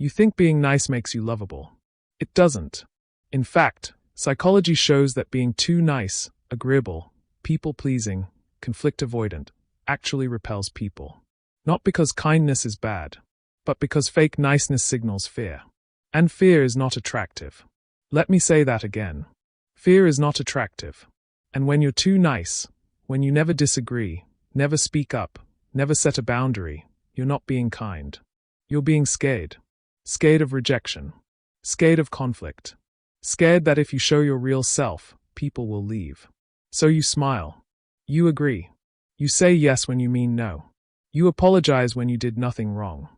You think being nice makes you lovable. It doesn't. In fact, psychology shows that being too nice, agreeable, people-pleasing, conflict-avoidant, actually repels people. Not because kindness is bad, but because fake niceness signals fear. And fear is not attractive. Let me say that again. Fear is not attractive. And when you're too nice, when you never disagree, never speak up, never set a boundary, you're not being kind. You're being scared. Scared of rejection. Scared of conflict. Scared that if you show your real self, people will leave. So you smile. You agree. You say yes when you mean no. You apologize when you did nothing wrong.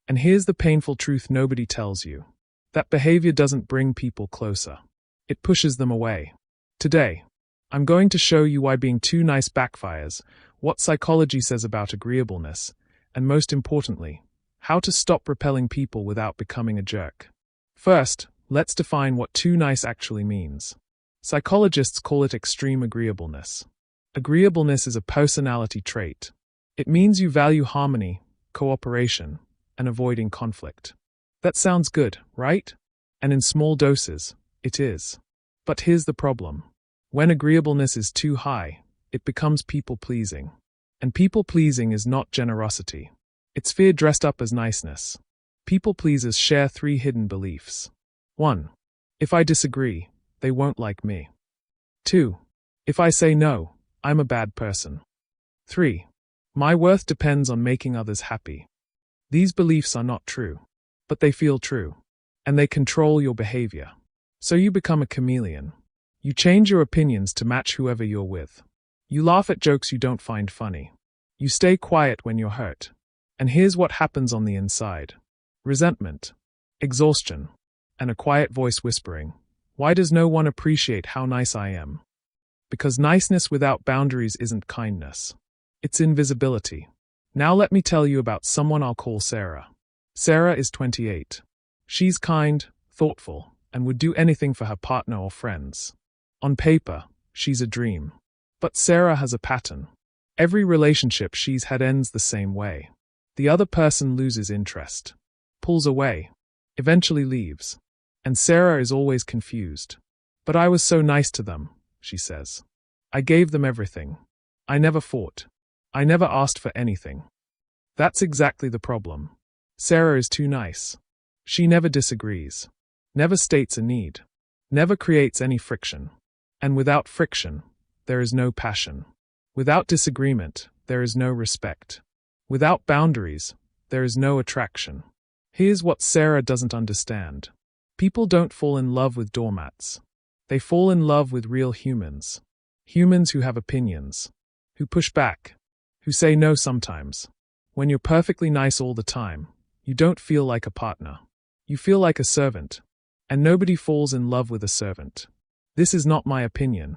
And here's the painful truth nobody tells you. That behavior doesn't bring people closer. It pushes them away. Today, I'm going to show you why being too nice backfires, what psychology says about agreeableness, and most importantly, how to stop repelling people without becoming a jerk. First, let's define what too nice actually means. Psychologists call it extreme agreeableness. Agreeableness is a personality trait. It means you value harmony, cooperation, and avoiding conflict. That sounds good, right? And in small doses, it is. But here's the problem. When agreeableness is too high, it becomes people-pleasing. And people-pleasing is not generosity. It's fear dressed up as niceness. People-pleasers share 3 hidden beliefs. 1. If I disagree, they won't like me. 2. If I say no, I'm a bad person. 3. My worth depends on making others happy. These beliefs are not true, but they feel true, and they control your behavior. So you become a chameleon. You change your opinions to match whoever you're with. You laugh at jokes you don't find funny. You stay quiet when you're hurt. And here's what happens on the inside. Resentment, exhaustion, and a quiet voice whispering, "Why does no one appreciate how nice I am?" Because niceness without boundaries isn't kindness. It's invisibility. Now let me tell you about someone I'll call Sarah. Sarah is 28. She's kind, thoughtful, and would do anything for her partner or friends. On paper, she's a dream. But Sarah has a pattern. Every relationship she's had ends the same way. The other person loses interest, pulls away, eventually leaves. And Sarah is always confused. But I was so nice to them, she says. I gave them everything. I never fought. I never asked for anything. That's exactly the problem. Sarah is too nice. She never disagrees, never states a need, never creates any friction. And without friction, there is no passion. Without disagreement, there is no respect. Without boundaries, there is no attraction. Here's what Sarah doesn't understand. People don't fall in love with doormats. They fall in love with real humans. Humans who have opinions, who push back, who say no sometimes. When you're perfectly nice all the time, you don't feel like a partner. You feel like a servant. And nobody falls in love with a servant. This is not my opinion.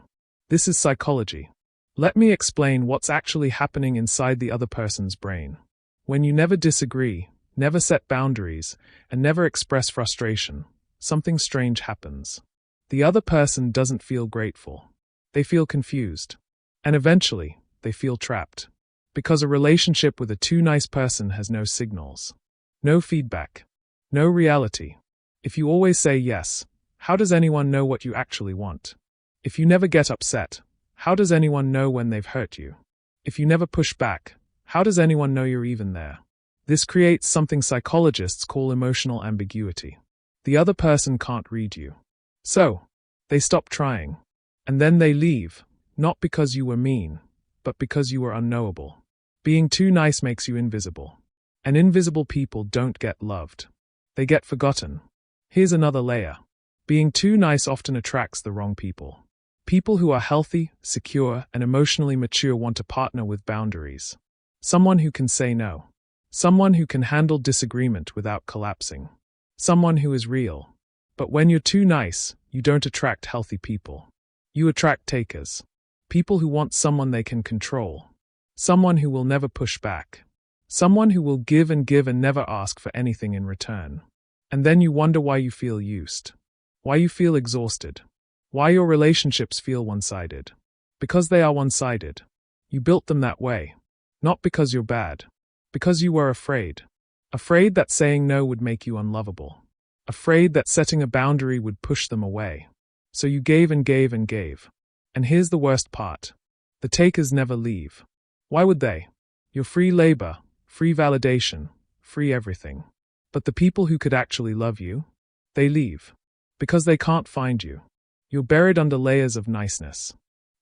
This is psychology. Let me explain what's actually happening inside the other person's brain. When you never disagree, never set boundaries, and never express frustration, something strange happens. The other person doesn't feel grateful. They feel confused. And eventually, they feel trapped. Because a relationship with a too nice person has no signals. No feedback. No reality. If you always say yes, how does anyone know what you actually want? If you never get upset, how does anyone know when they've hurt you? If you never push back, how does anyone know you're even there? This creates something psychologists call emotional ambiguity. The other person can't read you. So, they stop trying. And then they leave, not because you were mean, but because you were unknowable. Being too nice makes you invisible. And invisible people don't get loved. They get forgotten. Here's another layer. Being too nice often attracts the wrong people. People who are healthy, secure, and emotionally mature want a partner with boundaries. Someone who can say no. Someone who can handle disagreement without collapsing. Someone who is real. But when you're too nice, you don't attract healthy people. You attract takers. People who want someone they can control. Someone who will never push back. Someone who will give and never ask for anything in return. And then you wonder why you feel used. Why you feel exhausted. Why your relationships feel one-sided. Because they are one-sided. You built them that way. Not because you're bad. Because you were afraid. Afraid that saying no would make you unlovable. Afraid that setting a boundary would push them away. So you gave and gave and gave. And here's the worst part. The takers never leave. Why would they? You're free labor, free validation, free everything. But the people who could actually love you? They leave. Because they can't find you. You're buried under layers of niceness.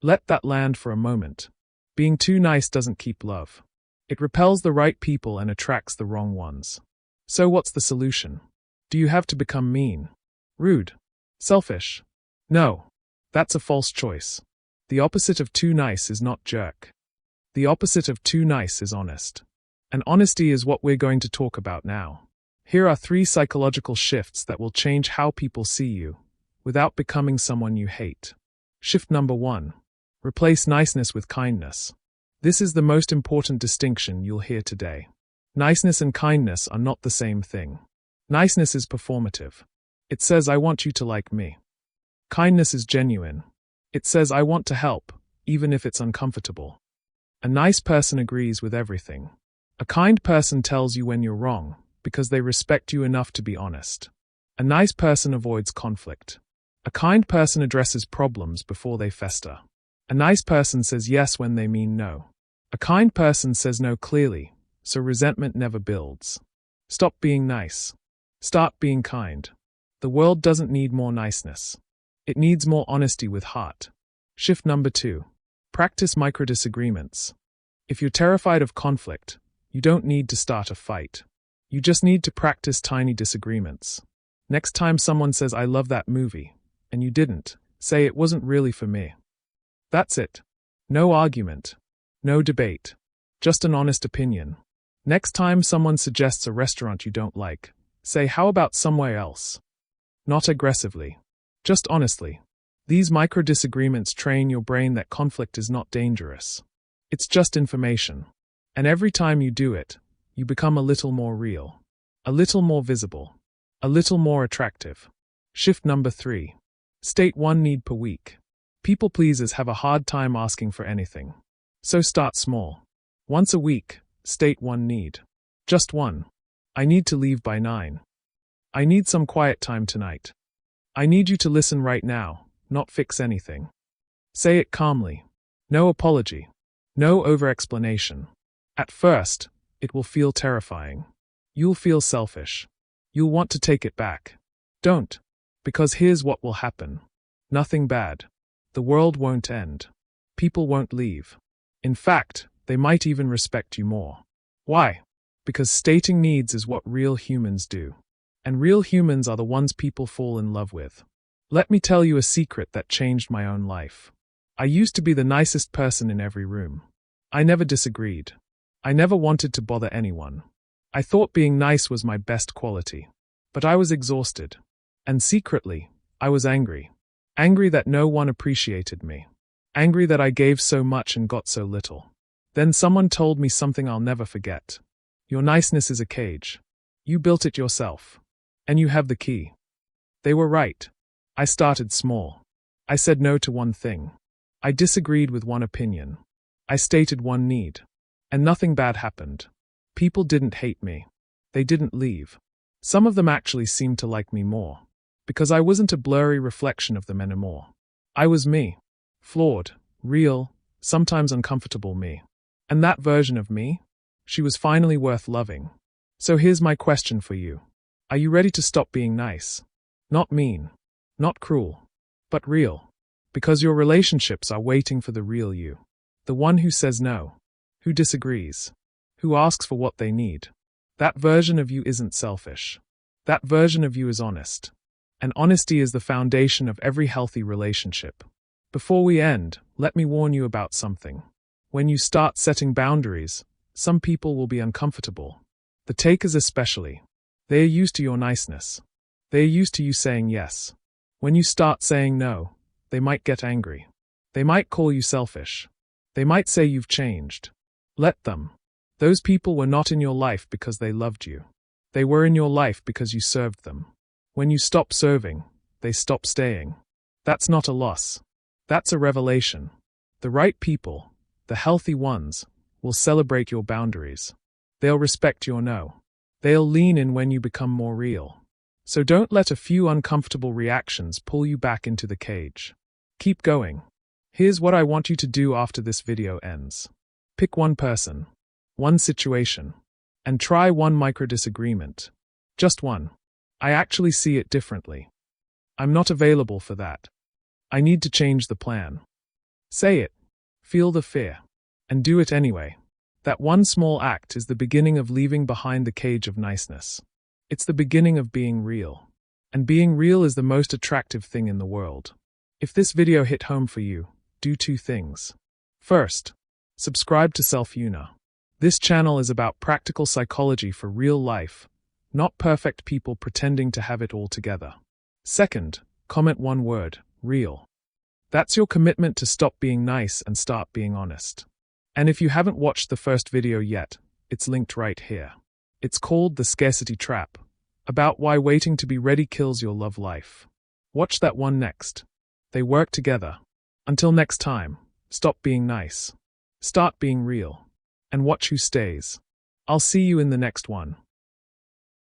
Let that land for a moment. Being too nice doesn't keep love. It repels the right people and attracts the wrong ones. So what's the solution? Do you have to become mean? Rude? Selfish? No. That's a false choice. The opposite of too nice is not jerk. The opposite of too nice is honest. And honesty is what we're going to talk about now. Here are 3 psychological shifts that will change how people see you, without becoming someone you hate. Shift number 1. Replace niceness with kindness. This is the most important distinction you'll hear today. Niceness and kindness are not the same thing. Niceness is performative. It says, I want you to like me. Kindness is genuine. It says, I want to help, even if it's uncomfortable. A nice person agrees with everything. A kind person tells you when you're wrong, because they respect you enough to be honest. A nice person avoids conflict. A kind person addresses problems before they fester. A nice person says yes when they mean no. A kind person says no clearly, so resentment never builds. Stop being nice. Start being kind. The world doesn't need more niceness. It needs more honesty with heart. Shift number 2. Practice micro-disagreements. If you're terrified of conflict, you don't need to start a fight. You just need to practice tiny disagreements. Next time someone says, I love that movie, and you didn't, say it wasn't really for me. That's it. No argument. No debate. Just an honest opinion. Next time someone suggests a restaurant you don't like, say, how about somewhere else? Not aggressively. Just honestly. These micro-disagreements train your brain that conflict is not dangerous. It's just information. And every time you do it, you become a little more real. A little more visible. A little more attractive. Shift number 3. State 1 need per week. People pleasers have a hard time asking for anything. So start small. Once a week, state 1 need. Just 1. I need to leave by 9. I need some quiet time tonight. I need you to listen right now, not fix anything. Say it calmly. No apology. No over-explanation. At first, it will feel terrifying. You'll feel selfish. You'll want to take it back. Don't. Because here's what will happen. Nothing bad. The world won't end. People won't leave. In fact, they might even respect you more. Why? Because stating needs is what real humans do. And real humans are the ones people fall in love with. Let me tell you a secret that changed my own life. I used to be the nicest person in every room. I never disagreed. I never wanted to bother anyone. I thought being nice was my best quality. But I was exhausted. And secretly, I was angry. Angry that no one appreciated me. Angry that I gave so much and got so little. Then someone told me something I'll never forget. Your niceness is a cage. You built it yourself. And you have the key. They were right. I started small. I said no to one thing. I disagreed with one opinion. I stated one need. And nothing bad happened. People didn't hate me. They didn't leave. Some of them actually seemed to like me more. Because I wasn't a blurry reflection of them anymore. I was me. Flawed, real, sometimes uncomfortable me. And that version of me? She was finally worth loving. So here's my question for you. Are you ready to stop being nice? Not mean. Not cruel. But real. Because your relationships are waiting for the real you. The one who says no. Who disagrees. Who asks for what they need. That version of you isn't selfish. That version of you is honest. And honesty is the foundation of every healthy relationship. Before we end, let me warn you about something. When you start setting boundaries, some people will be uncomfortable. The takers especially. They are used to your niceness. They are used to you saying yes. When you start saying no, they might get angry. They might call you selfish. They might say you've changed. Let them. Those people were not in your life because they loved you. They were in your life because you served them. When you stop serving, they stop staying. That's not a loss. That's a revelation. The right people, the healthy ones, will celebrate your boundaries. They'll respect your no. They'll lean in when you become more real. So don't let a few uncomfortable reactions pull you back into the cage. Keep going. Here's what I want you to do after this video ends. Pick one person, one situation, and try one micro disagreement. Just one. I actually see it differently. I'm not available for that. I need to change the plan. Say it. Feel the fear. And do it anyway. That one small act is the beginning of leaving behind the cage of niceness. It's the beginning of being real. And being real is the most attractive thing in the world. If this video hit home for you, do two things. First, subscribe to Selfuna. This channel is about practical psychology for real life, not perfect people pretending to have it all together. Second, comment one word, real. That's your commitment to stop being nice and start being honest. And if you haven't watched the first video yet, it's linked right here. It's called The Scarcity Trap, about why waiting to be ready kills your love life. Watch that one next. They work together. Until next time, stop being nice. Start being real. And watch who stays. I'll see you in the next one.